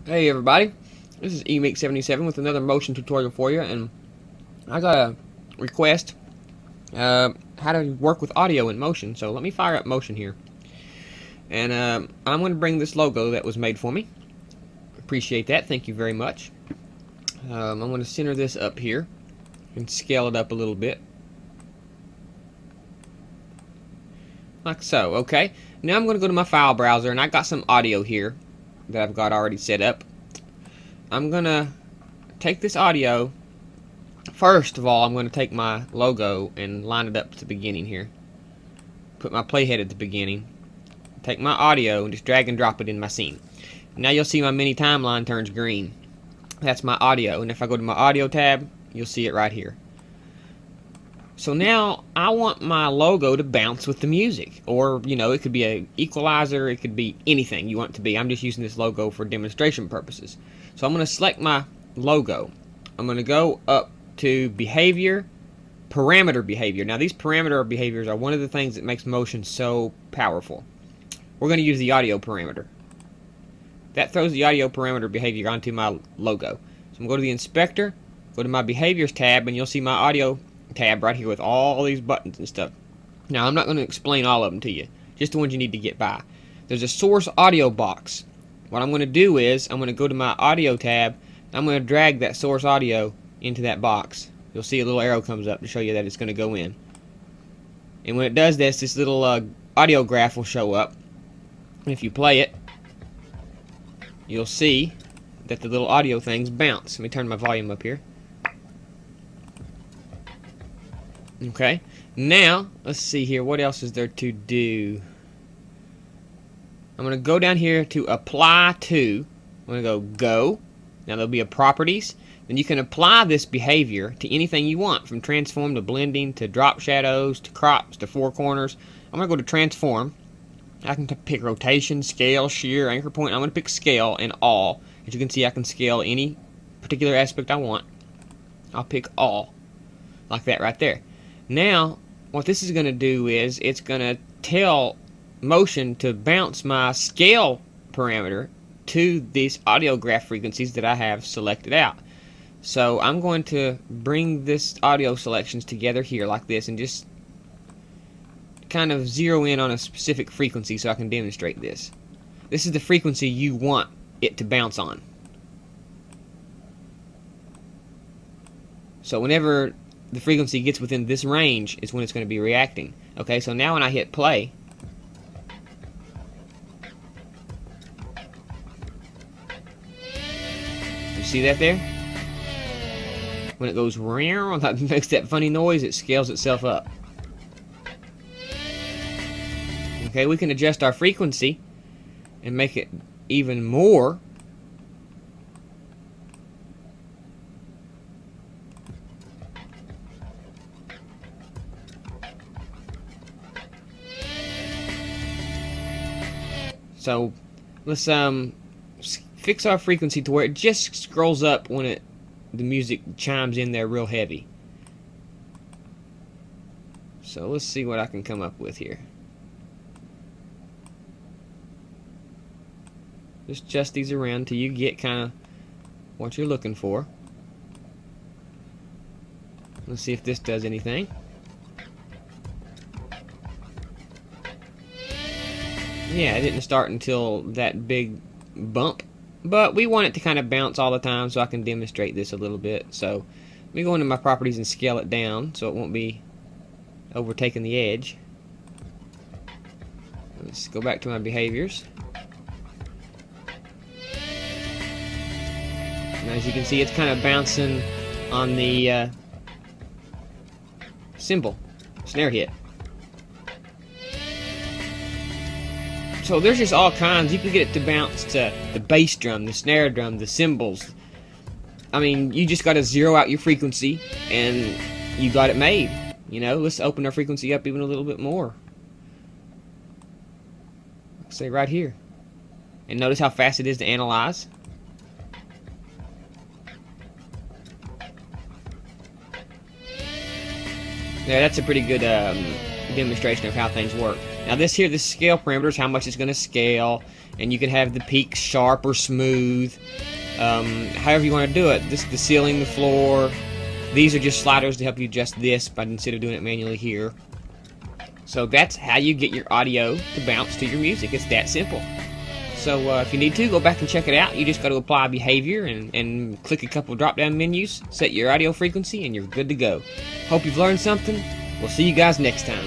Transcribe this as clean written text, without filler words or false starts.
Hey everybody, this is eMeek77 with another motion tutorial for you, and I got a request how to work with audio in motion. So let me fire up motion here, and I'm going to bring this logo that was made for me. Appreciate that, thank you very much. I'm going to center this up here and scale it up a little bit, like so. Okay, now I'm going to go to my file browser, and I got some audio here that I've got already set up. I'm gonna take this audio. First of all, I'm going to take my logo and line it up to the beginning here. Put my playhead at the beginning. Take my audio and just drag and drop it in my scene. Now you'll see my mini timeline turns green. That's my audio, and if I go to my audio tab, you'll see it right here. So now I want my logo to bounce with the music, or it could be an equalizer, it could be anything you want it to be. I'm just using this logo for demonstration purposes. So I'm going to select my logo. I'm going to go up to behavior, parameter behavior. Now these parameter behaviors are one of the things that makes motion so powerful. We're going to use the audio parameter. That throws the audio parameter behavior onto my logo. So I'm going to go to the inspector, go to my behaviors tab, and you'll see my audio tab right here with all these buttons and stuff. Now I'm not going to explain all of them to you, just the ones you need to get by. There's a source audio box. What I'm going to do is I'm going to go to my audio tab, and I'm going to drag that source audio into that box. You'll see a little arrow comes up to show you that it's going to go in, and when it does this, this little audio graph will show up. If you play it, you'll see that the little audio things bounce. Let me turn my volume up here. Okay, now let's see here, what else is there to do? I'm going to go down here to apply to. I'm going to go. Now there'll be a properties. Then you can apply this behavior to anything you want, from transform to blending to drop shadows to crops to four corners. I'm going to go to transform. I can pick rotation, scale, shear, anchor point. I'm going to pick scale and all. As you can see, I can scale any particular aspect I want. I'll pick all, like that right there. Now, what this is going to do is it's going to tell motion to bounce my scale parameter to these audio graph frequencies that I have selected out. So I'm going to bring this audio selections together here like this and just kind of zero in on a specific frequency so I can demonstrate this. This is the frequency you want it to bounce on. So whenever the frequency gets within this range is when it's going to be reacting. Okay, so now when I hit play, you see that there? When it goes round, that makes that funny noise, it scales itself up. Okay, we can adjust our frequency and make it even more. So let's fix our frequency to where it just scrolls up when the music chimes in there real heavy. So let's see what I can come up with here. Just adjust these around till you get kind of what you're looking for. Let's see if this does anything. Yeah, it didn't start until that big bump, but we want it to kind of bounce all the time, so I can demonstrate this a little bit. So let me go into my properties and scale it down so it won't be overtaking the edge. Let's go back to my behaviors. Now as you can see, it's kind of bouncing on the cymbal snare hit. So there's just all kinds. You can get it to bounce to the bass drum, the snare drum, the cymbals. I mean, you just got to zero out your frequency and you got it made. Let's open our frequency up even a little bit more. Let's say right here. And notice how fast it is to analyze. Yeah, that's a pretty good demonstration of how things work. Now this here, the scale parameters, how much it's going to scale, and you can have the peaks sharp or smooth, however you want to do it. This the ceiling, the floor. These are just sliders to help you adjust this, but instead of doing it manually here. So that's how you get your audio to bounce to your music. It's that simple. So if you need to, go back and check it out. You just got to apply behavior and click a couple drop-down menus, set your audio frequency, and you're good to go. Hope you've learned something. We'll see you guys next time.